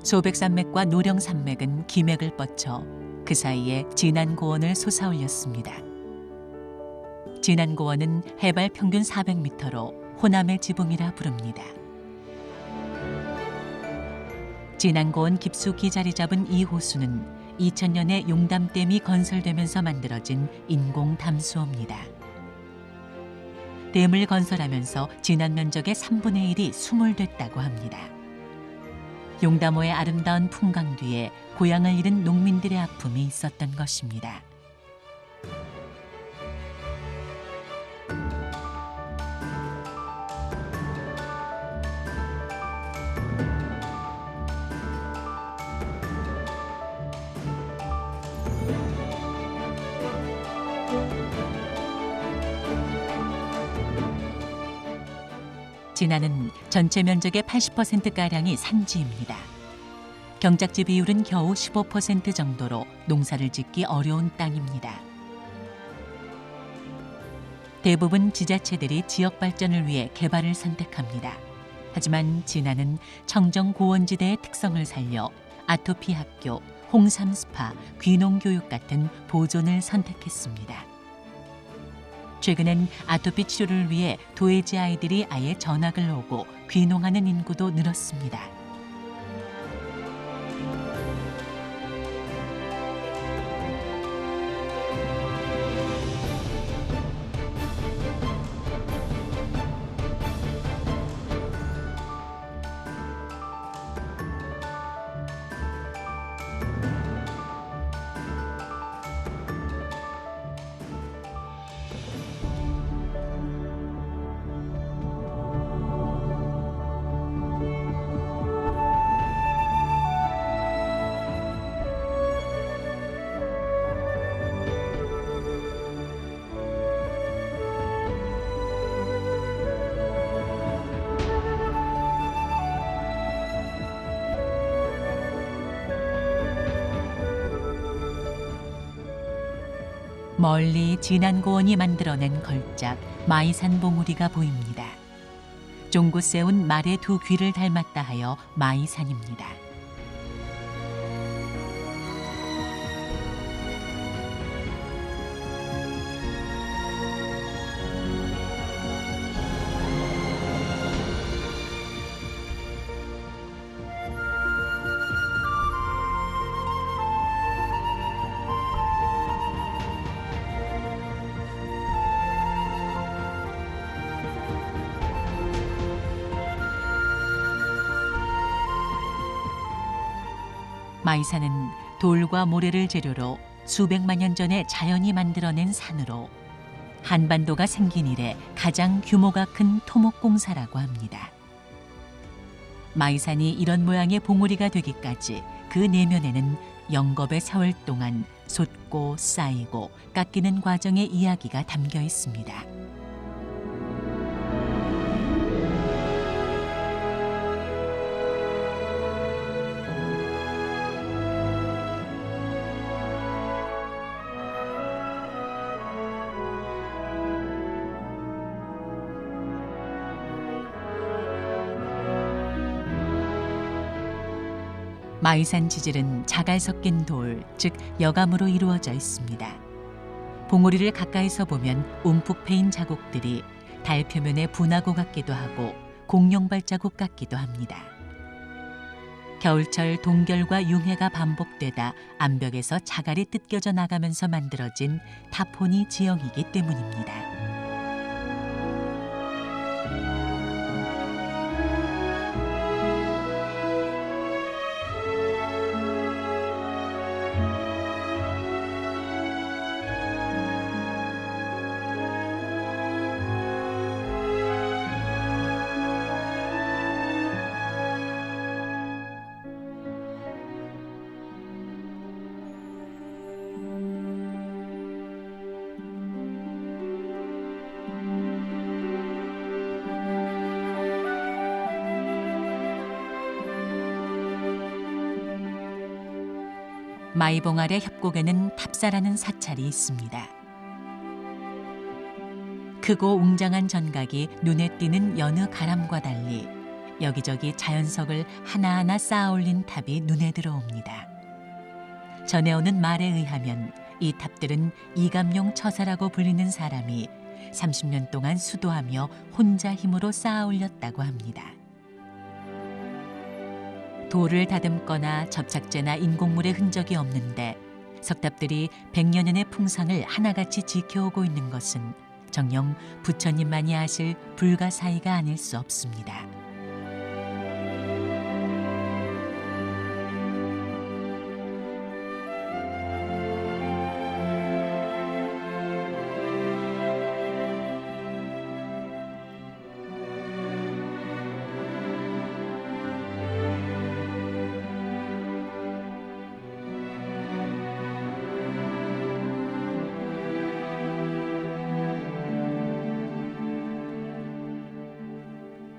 소백산맥과 노령산맥은 기맥을 뻗쳐 그 사이에 진안고원을 솟아올렸습니다. 진안고원은 해발 평균 400m로 호남의 지붕이라 부릅니다. 진안고원 깊숙이 자리 잡은 이 호수는 2000년에 용담댐이 건설되면서 만들어진 인공 담수호입니다. 댐을 건설하면서 진안 면적의 3분의 1이 수몰됐다고 합니다. 용담호의 아름다운 풍광 뒤에 고향을 잃은 농민들의 아픔이 있었던 것입니다. 진안은 전체 면적의 80%가량이 산지입니다. 경작지 비율은 겨우 15% 정도로 농사를 짓기 어려운 땅입니다. 대부분 지자체들이 지역 발전을 위해 개발을 선택합니다. 하지만 진안은 청정고원지대의 특성을 살려 아토피 학교, 홍삼 스파, 귀농교육 같은 보존을 선택했습니다. 최근엔 아토피 치료를 위해 도해지 아이들이 아예 전학을 오고 귀농하는 인구도 늘었습니다. 멀리 진안고원이 만들어낸 걸작 마이산 봉우리가 보입니다. 종고 세운 말의 두 귀를 닮았다 하여 마이산입니다. 마이산은 돌과 모래를 재료로 수백만 년 전에 자연이 만들어낸 산으로 한반도가 생긴 이래 가장 규모가 큰 토목공사라고 합니다. 마이산이 이런 모양의 봉우리가 되기까지 그 내면에는 영겁의 세월 동안 솟고 쌓이고 깎이는 과정의 이야기가 담겨 있습니다. 마이산 지질은 자갈 섞인 돌, 즉 여감으로 이루어져 있습니다. 봉우리를 가까이서 보면 움푹 패인 자국들이 달 표면에 분화구 같기도 하고 공룡 발자국 같기도 합니다. 겨울철 동결과 융해가 반복되다 암벽에서 자갈이 뜯겨져 나가면서 만들어진 타포니 지형이기 때문입니다. 마이봉 아래 협곡에는 탑사라는 사찰이 있습니다. 크고 웅장한 전각이 눈에 띄는 여느 가람과 달리 여기저기 자연석을 하나하나 쌓아 올린 탑이 눈에 들어옵니다. 전해오는 말에 의하면 이 탑들은 이감용 처사라고 불리는 사람이 30년 동안 수도하며 혼자 힘으로 쌓아 올렸다고 합니다. 돌을 다듬거나 접착제나 인공물의 흔적이 없는데 석탑들이 100여 년의 풍상을 하나같이 지켜오고 있는 것은 정녕 부처님만이 아실 불가사의가 아닐 수 없습니다.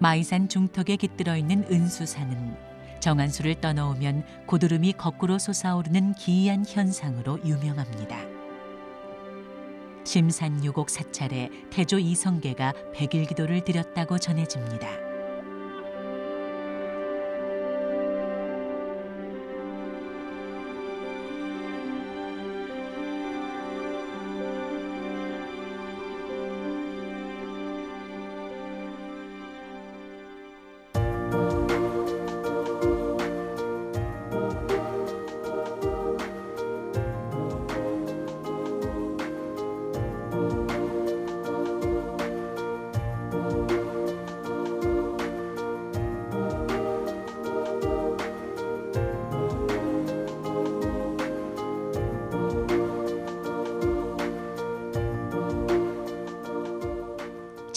마이산 중턱에 깃들어 있는 은수산은 정한수를 떠놓으면 고드름이 거꾸로 솟아오르는 기이한 현상으로 유명합니다. 심산유곡 사찰에 태조 이성계가 백일기도를 드렸다고 전해집니다.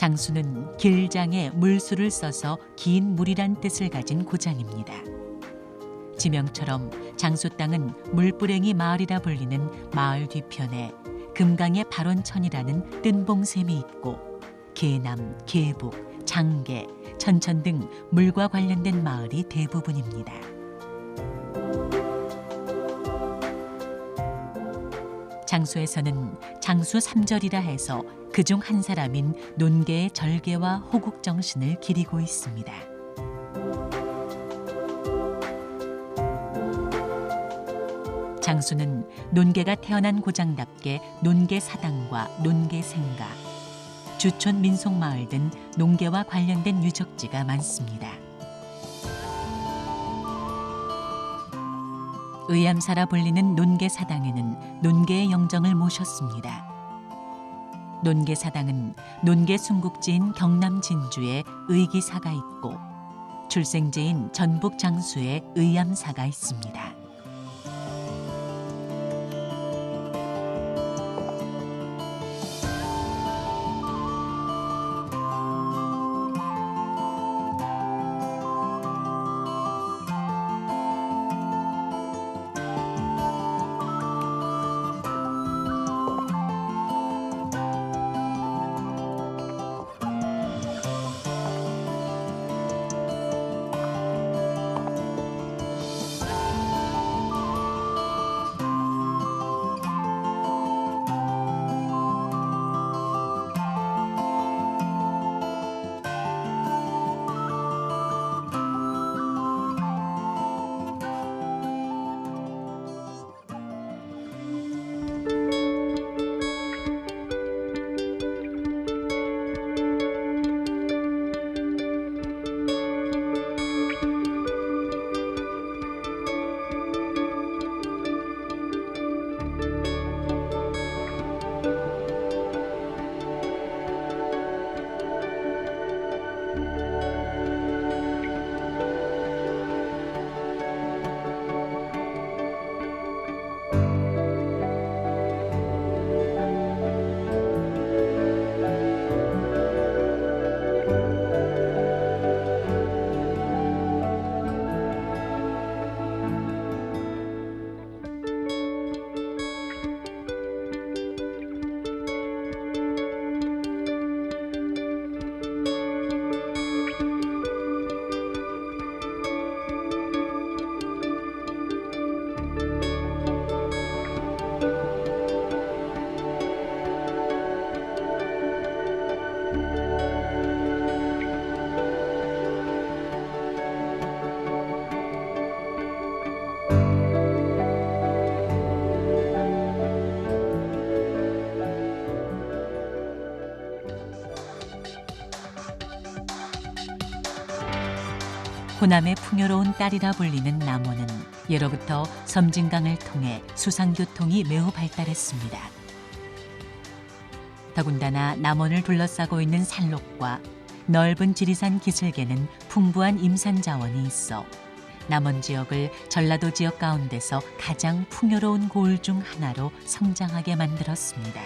장수는 길장에 물수를 써서 긴 물이란 뜻을 가진 고장입니다. 지명처럼 장수 땅은 물뿌랭이 마을이라 불리는 마을 뒤편에 금강의 발원천이라는 뜬봉샘이 있고 계남, 계북, 장계, 천천 등 물과 관련된 마을이 대부분입니다. 장수에서는 장수 삼절이라 해서 그중 한 사람인 논계의 절개와 호국 정신을 기리고 있습니다. 장수는 논계가 태어난 고장답게 논계 사당과 논계 생가, 주촌 민속마을 등 농계와 관련된 유적지가 많습니다. 의암사라 불리는 논계사당에는 논계의 영정을 모셨습니다. 논계사당은 논계 순국지인 경남 진주에 의기사가 있고 출생지인 전북 장수에 의암사가 있습니다. 호남의 풍요로운 딸이라 불리는 남원은 예로부터 섬진강을 통해 수상교통이 매우 발달했습니다. 더군다나 남원을 둘러싸고 있는 산록과 넓은 지리산 기슭에는 풍부한 임산 자원이 있어 남원 지역을 전라도 지역 가운데서 가장 풍요로운 고을 중 하나로 성장하게 만들었습니다.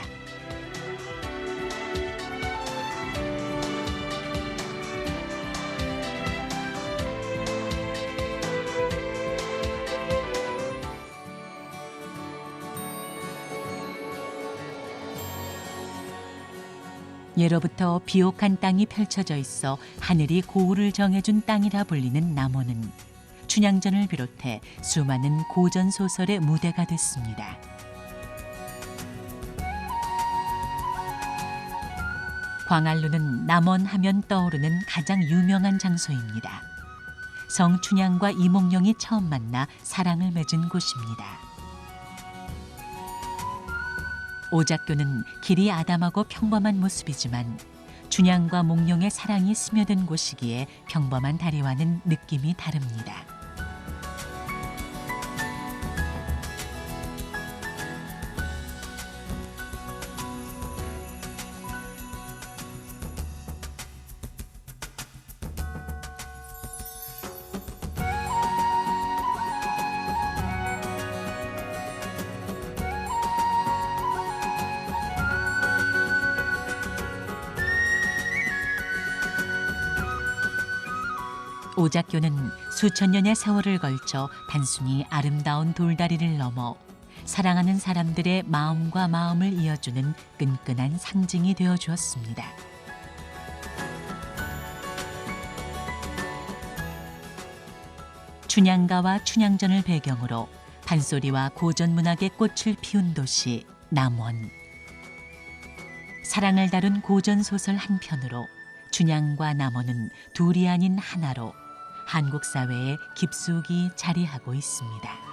예로부터 비옥한 땅이 펼쳐져 있어 하늘이 고을을 정해준 땅이라 불리는 남원은 춘향전을 비롯해 수많은 고전 소설의 무대가 됐습니다. 광안루는 남원 하면 떠오르는 가장 유명한 장소입니다. 성 춘향과 이몽룡이 처음 만나 사랑을 맺은 곳입니다. 오작교는 길이 아담하고 평범한 모습이지만 춘향과 몽룡의 사랑이 스며든 곳이기에 평범한 다리와는 느낌이 다릅니다. 오작교는 수천 년의 세월을 걸쳐 단순히 아름다운 돌다리를 넘어 사랑하는 사람들의 마음과 마음을 이어주는 끈끈한 상징이 되어 주었습니다. 춘향가와 춘향전을 배경으로 판소리와 고전 문학의 꽃을 피운 도시 남원. 사랑을 다룬 고전 소설 한 편으로 춘향과 남원은 둘이 아닌 하나로 한국 사회에 깊숙이 자리하고 있습니다.